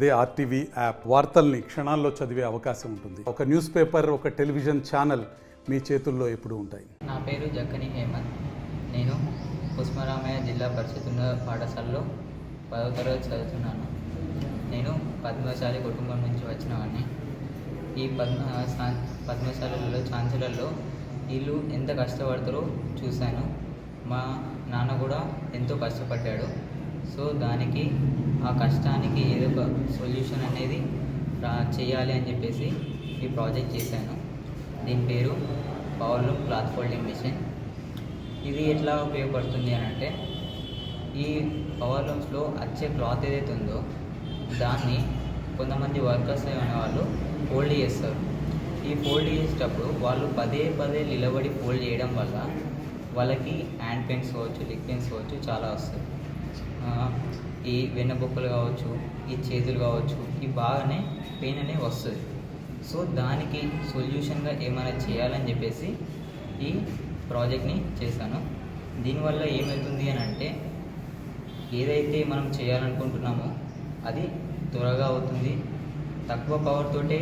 అదే RTV app వార్తల్ని క్షణాల్లో చదివే అవకాశం ఉంటుంది. ఒక న్యూస్ పేపర్, ఒక టెలివిజన్ ఛానల్ మీ చేతుల్లో ఎప్పుడూ ఉంటాయి. నా పేరు జక్కని హేమంత్. నేను పుష్పరామయ్య జిల్లా పరిషత్ పాఠశాలలో 10వ తరగతి చదువుతున్నాను. నేను పద్మశాలి కుటుంబం నుంచి వచ్చిన వాడిని. ఈ పద్మశాలలో ఛాన్సలర్లో వీళ్ళు ఎంత కష్టపడతారో చూశాను. మా నాన్న కూడా ఎంతో కష్టపడ్డాడు. సో దానికి ఆ కష్టానికి ఏదో ఒక సొల్యూషన్ అనేది చేయాలి అని చెప్పేసి ఈ ప్రాజెక్ట్ చేశాను. దీని పేరు power loom cloth folding machine. ఇది ఎట్లా ఉపయోగపడుతుంది అని అంటే, ఈ పవర్ లూమ్స్లో వచ్చే క్లాత్ ఏదైతే ఉందో దాన్ని కొంతమంది వర్కర్స్ అనే వాళ్ళు ఫోల్డ్ చేస్తారు. ఈ ఫోల్డ్ చేసేటప్పుడు వాళ్ళు పదే నిలబడి ఫోల్డ్ చేయడం వల్ల వాళ్ళకి హ్యాండ్ పెయిన్స్ కావచ్చు, లెగ్ పెయిన్స్ కావచ్చు, చాలా వస్తాయి. ఈ వెన్నబొక్కలు కావచ్చు, ఈ చేతులు కావచ్చు, ఈ బాగానే పెయిన్ అనేది వస్తుంది. సో దానికి సొల్యూషన్గా ఏమైనా చేయాలని చెప్పేసి ఈ ప్రాజెక్ట్ని చేశాను. దీనివల్ల ఏమవుతుంది అని అంటే, ఏదైతే మనం చేయాలనుకుంటున్నామో అది త్వరగా అవుతుంది. తక్కువ పవర్ తోటే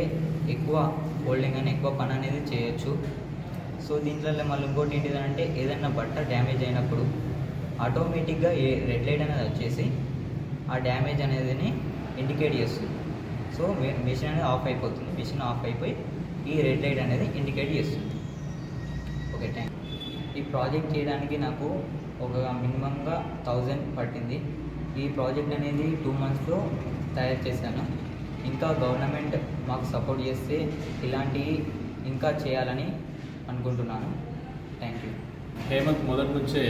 ఎక్కువ ఫోల్డింగ్ అని ఎక్కువ పని అనేది చేయొచ్చు. సో దీంట్లో మళ్ళీ ఇంకోటి ఏంటిదంటే, ఏదైనా బట్ట డ్యామేజ్ అయినప్పుడు ఆటోమేటిక్గా రెడ్ లైట్ అనేది వచ్చేసి ఆ డ్యామేజ్ అనేది ఇండికేట్ చేస్తుంది. సో మిషన్ అనేది ఆఫ్ అయిపోతుంది. మిషన్ ఆఫ్ అయిపోయి ఈ రెడ్ లైట్ అనేది ఇండికేట్ చేస్తుంది. Okay, thank you. ఈ ప్రాజెక్ట్ చేయడానికి నాకు ఒక మినిమంగా 1000 పట్టింది. ఈ ప్రాజెక్ట్ అనేది 2 monthsలో తయారు చేశాను. ఇంకా గవర్నమెంట్ మాకు సపోర్ట్ చేస్తే ఇలాంటివి ఇంకా చేయాలని అనుకుంటున్నాను. Thank you. హేమంత్ మొదటి నుంచే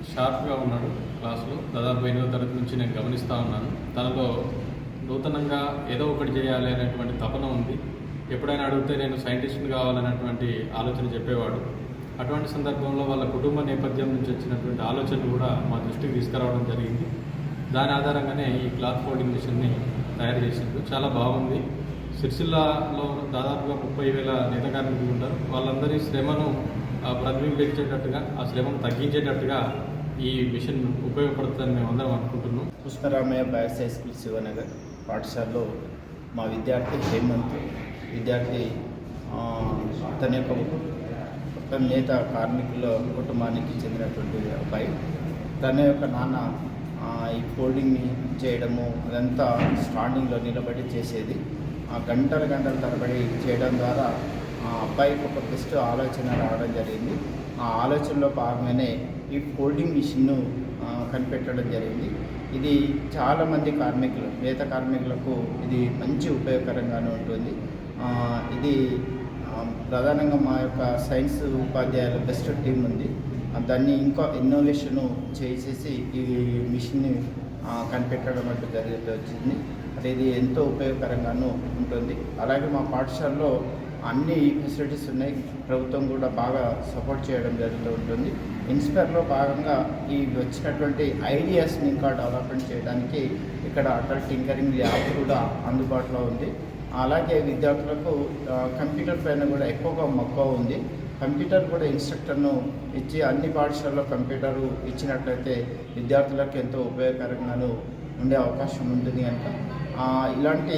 షార్ప్గా ఉన్నాడు క్లాసులో. దాదాపు 8వ తరగతి నుంచి నేను గమనిస్తూ ఉన్నాను. తనలో నూతనంగా ఏదో ఒకటి చేయాలి అనేటువంటి తపన ఉంది. ఎప్పుడైనా అడిగితే నేను సైంటిస్ట్ని కావాలనేటువంటి ఆలోచన చెప్పేవాడు. అటువంటి సందర్భంలో వాళ్ళ కుటుంబ నేపథ్యం నుంచి వచ్చినటువంటి ఆలోచనలు కూడా మా దృష్టికి తీసుకురావడం జరిగింది. దాని ఆధారంగానే ఈ క్లాత్ ఫోల్డింగ్ మిషన్ని తయారు చేసిండు. చాలా బాగుంది. సిరిసిల్లాలో దాదాపుగా 30,000 నేత కార్మికులు ఉంటారు. వాళ్ళందరి శ్రమను ప్రతిబింబించేటట్టుగా, ఆ శ్రమను తగ్గించేటట్టుగా ఈ మిషన్ ఉపయోగపడుతుందని మేము అందరం అనుకుంటున్నాం. పుష్పరామయ్య బాయ్స్ హై స్కూల్ శివనగర్ పాఠశాలలో మా విద్యార్థి హేమంత్ తన యొక్క నేత కార్మికుల కుటుంబానికి చెందినటువంటి అబ్బాయి. తన యొక్క నాన్న ఈ ఫోల్డింగ్ని చేయడము అదంతా స్టాండింగ్లో నిలబడి చేసేది. గంటల తరబడి చేయడం ద్వారా ఆ అబ్బాయికి ఒక బెస్ట్ ఆలోచన రావడం జరిగింది. ఆ ఆలోచనలో భాగంగానే ఈ ఫోల్డింగ్ మిషన్ను కనిపెట్టడం జరిగింది. ఇది చాలామంది నేత కార్మికులకు ఇది మంచి ఉపయోగకరంగానే ఉంటుంది. ఇది ప్రధానంగా మా యొక్క సైన్స్ ఉపాధ్యాయుల బెస్ట్ టీం ఉంది. దాన్ని ఇంకా ఇన్నోవేషను చేసేసి ఈ మిషన్ని కనిపెట్టడం అంటూ వచ్చింది. అంటే ఇది ఎంతో ఉపయోగకరంగానూ ఉంటుంది. అలాగే మా పాఠశాలలో అన్ని ఫెసిలిటీస్ ఉన్నాయి. ప్రభుత్వం కూడా బాగా సపోర్ట్ చేయడం జరుగుతూ ఉంటుంది. ఇన్స్పైర్లో భాగంగా ఈ వచ్చినటువంటి ఐడియాస్ని ఇంకా డెవలప్మెంట్ చేయడానికి ఇక్కడ అటల్ టింకరింగ్ ల్యాబ్ కూడా అందుబాటులో ఉంది. అలాగే విద్యార్థులకు కంప్యూటర్ పైన కూడా ఎక్కువగా మక్కువ ఉంది. కంప్యూటర్ కూడా ఇన్స్ట్రక్టర్ను ఇచ్చి అన్ని పాఠశాలలో కంప్యూటరు ఇచ్చినట్లయితే విద్యార్థులకు ఎంతో ఉపయోగకరంగాను ఉండే అవకాశం ఉంటుంది. కనుక ఇలాంటి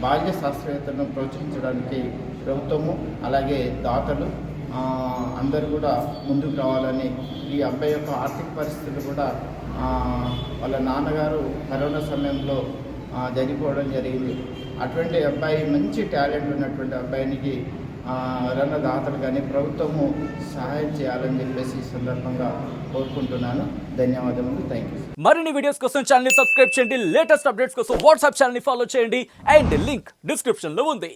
బాల్య శాస్త్రవేత్తలను ప్రోత్సహించడానికి ప్రభుత్వము అలాగే దాతలు అందరూ కూడా ముందుకు రావాలని, ఈ అబ్బాయి యొక్క ఆర్థిక పరిస్థితులు కూడా వాళ్ళ నాన్నగారు కరోనా సమయంలో చనిపోవడం జరిగింది. అటువంటి అబ్బాయి మంచి టాలెంట్ ఉన్నటువంటి అబ్బాయినికి ఎవరైనా దాతలు కానీ ప్రభుత్వము సహాయం చేయాలని చెప్పేసి ఈ సందర్భంగా కోరుకుంటున్నాను. ధన్యవాదములు. Thank you. మరిన్ని వీడియోస్ కోసం ఛానల్ ని సబ్స్క్రైబ్ చేయండి. లేటెస్ట్ అప్డేట్స్ కోసం వాట్సాప్ ఛానల్ ని ఫాలో చేయండి. అండ్ లింక్ డిస్క్రిప్షన్ లో ఉంది.